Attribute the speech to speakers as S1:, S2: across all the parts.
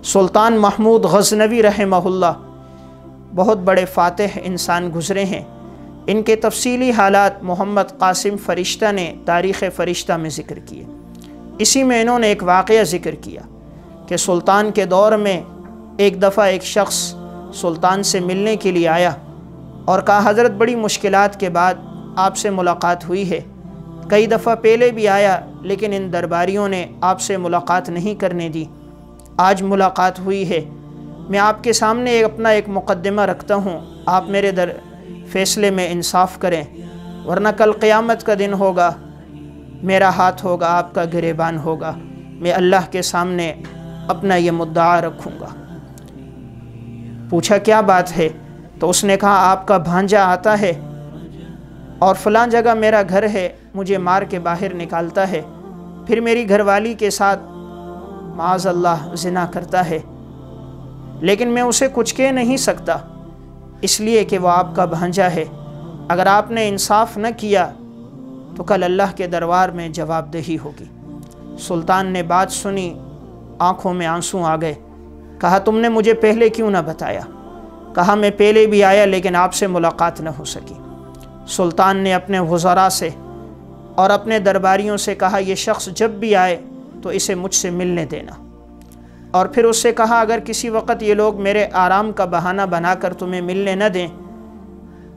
S1: سلطان محمود غزنوی رحمہ اللہ بہت بڑے فاتح انسان گزرے ہیں۔ ان کے تفصیلی حالات محمد قاسم فرشتہ نے تاریخ فرشتہ میں ذکر کیے۔ اسی میں انہوں نے ایک واقعہ ذکر کیا کہ سلطان کے دور میں ایک دفعہ ایک شخص سلطان سے ملنے کے لیے آیا اور کہا حضرت بڑی مشکلات کے بعد آپ سے ملاقات ہوئی ہے، کئی دفعہ پہلے بھی آیا لیکن ان درباریوں نے آپ سے ملاقات نہیں کرنے دی، آج ملاقات ہوئی ہے، میں آپ کے سامنے اپنا ایک مقدمہ رکھتا ہوں، آپ میرے فیصلے میں انصاف کریں، ورنہ کل قیامت کا دن ہوگا، میرا ہاتھ ہوگا، آپ کا گریبان ہوگا، میں اللہ کے سامنے اپنا یہ مدعا رکھوں گا۔ پوچھا کیا بات ہے؟ تو اس نے کہا آپ کا بھانجا آتا ہے اور فلاں جگہ میرا گھر ہے، مجھے مار کے باہر نکالتا ہے، پھر میری گھر والی کے ساتھ معاذ اللہ زنا کرتا ہے، لیکن میں اسے کچھ کہہ نہیں سکتا اس لیے کہ وہ آپ کا بھانجا ہے، اگر آپ نے انصاف نہ کیا تو کل اللہ کے دربار میں جواب دہی ہوگی۔ سلطان نے بات سنی، آنکھوں میں آنسو آ گئے، کہا تم نے مجھے پہلے کیوں نہ بتایا؟ کہا میں پہلے بھی آیا لیکن آپ سے ملاقات نہ ہو سکی۔ سلطان نے اپنے وزراء سے اور اپنے درباریوں سے کہا یہ شخص جب بھی آئے تو اسے مجھ سے ملنے دینا، اور پھر اس سے کہا اگر کسی وقت یہ لوگ میرے آرام کا بہانہ بنا کر تمہیں ملنے نہ دیں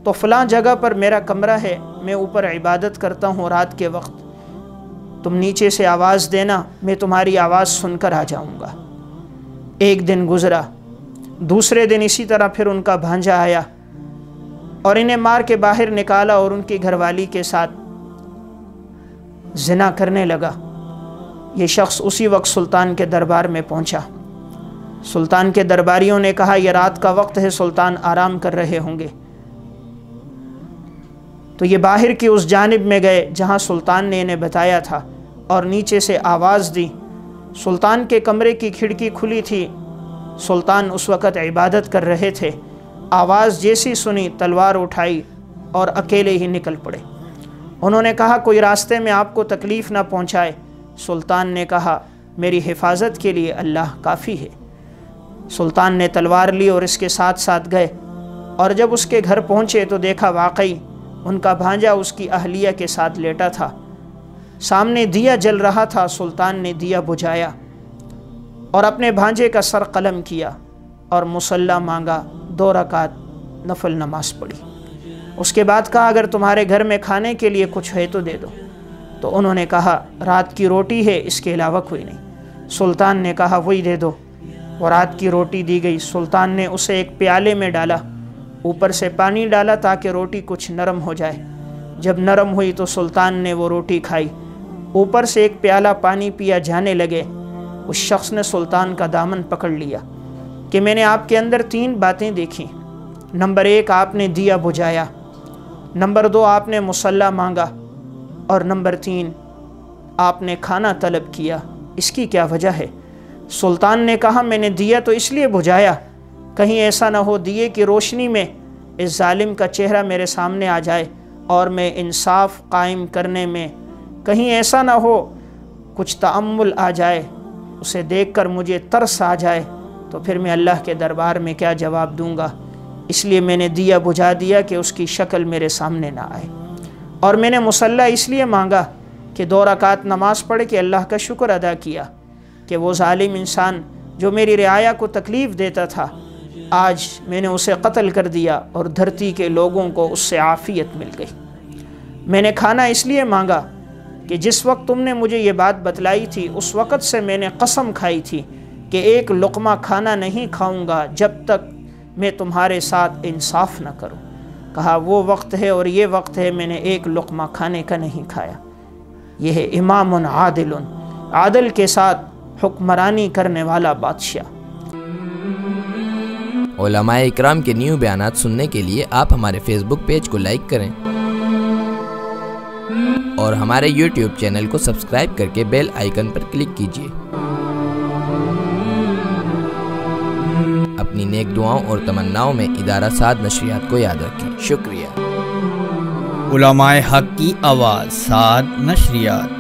S1: تو فلاں جگہ پر میرا کمرہ ہے، میں اوپر عبادت کرتا ہوں رات کے وقت، تم نیچے سے آواز دینا، میں تمہاری آواز سن کر آ جاؤں گا۔ ایک دن گزرا، دوسرے دن اسی طرح پھر ان کا بھانجا آیا اور انہیں مار کے باہر نکالا اور ان کی گھر والی کے ساتھ زنا کرنے لگا۔ یہ شخص اسی وقت سلطان کے دربار میں پہنچا۔ سلطان کے درباریوں نے کہا یہ رات کا وقت ہے، سلطان آرام کر رہے ہوں گے، تو یہ باہر کی اس جانب میں گئے جہاں سلطان نے انہیں بتایا تھا اور نیچے سے آواز دی۔ سلطان کے کمرے کی کھڑکی کھلی تھی، سلطان اس وقت عبادت کر رہے تھے، آواز جیسی سنی تلوار اٹھائی اور اکیلے ہی نکل پڑے۔ انہوں نے کہا کوئی راستے میں آپ کو تکلیف نہ پہنچائے؟ سلطان نے کہا میری حفاظت کے لیے اللہ کافی ہے۔ سلطان نے تلوار لی اور اس کے ساتھ ساتھ گئے، اور جب اس کے گھر پہنچے تو دیکھا واقعی ان کا بھانجا اس کی اہلیہ کے ساتھ لیٹا تھا، سامنے دیا جل رہا تھا۔ سلطان نے دیا بجھایا اور اپنے بھانجے کا سر قلم کیا اور مصلی مانگا، 2 رکعت نفل نماز پڑھی۔ اس کے بعد کہا اگر تمہارے گھر میں کھانے کے لیے کچھ ہے تو دے دو، تو انہوں نے کہا رات کی روٹی ہے، اس کے علاوہ کوئی نہیں۔ سلطان نے کہا وہی دے دو، اور رات کی روٹی دی گئی۔ سلطان نے اسے ایک پیالے میں ڈالا، اوپر سے پانی ڈالا تاکہ روٹی کچھ نرم ہو جائے۔ جب نرم ہوئی تو سلطان نے وہ روٹی کھائی، اوپر سے ایک پیالہ پانی پیا جانے لگے۔ اس شخص نے سلطان کا دامن پکڑ لیا کہ میں نے آپ کے اندر 3 باتیں دیکھیں، نمبر 1 آپ نے دیا بجھایا، نمبر 2 آپ نے مصلی مانگا، اور نمبر 3 آپ نے کھانا طلب کیا، اس کی کیا وجہ ہے؟ سلطان نے کہا میں نے دیا تو اس لیے بجھایا، کہیں ایسا نہ ہو دیے کی روشنی میں اس ظالم کا چہرہ میرے سامنے آ جائے اور میں انصاف قائم کرنے میں کہیں ایسا نہ ہو کچھ تأمل آ جائے، اسے دیکھ کر مجھے ترس آ جائے تو پھر میں اللہ کے دربار میں کیا جواب دوں گا، اس لیے میں نے دیا بجھا دیا کہ اس کی شکل میرے سامنے نہ آئے۔ اور میں نے مصلی اس لیے مانگا کہ 2 رکعت نماز پڑھ کے اللہ کا شکر ادا کیا کہ وہ ظالم انسان جو میری رعایا کو تکلیف دیتا تھا، آج میں نے اسے قتل کر دیا اور دھرتی کے لوگوں کو اس سے عافیت مل گئی۔ میں نے کھانا اس لیے مانگا کہ جس وقت تم نے مجھے یہ بات بتلائی تھی اس وقت سے میں نے قسم کھائی تھی کہ ایک لقمہ کھانا نہیں کھاؤں گا جب تک میں تمہارے ساتھ انصاف نہ کروں۔ کہا وہ وقت ہے اور یہ وقت ہے، میں نے ایک لقمہ کھانے کا نہیں کھایا۔ یہ ہے امام عادل، عادل کے ساتھ حکمرانی کرنے والا بادشاہ۔
S2: علماء اکرام کے نیو بیانات سننے کے لیے آپ ہمارے فیس بک پیج کو لائک کریں اور ہمارے یوٹیوب چینل کو سبسکرائب کر کے بیل آئیکن پر کلک کیجیے۔ اپنی نیک دعاؤں اور تمناؤں میں ادارہ سعد نشریات کو یاد رکھیں۔ شکریہ۔
S3: علماء حق کی آواز، سعد نشریات۔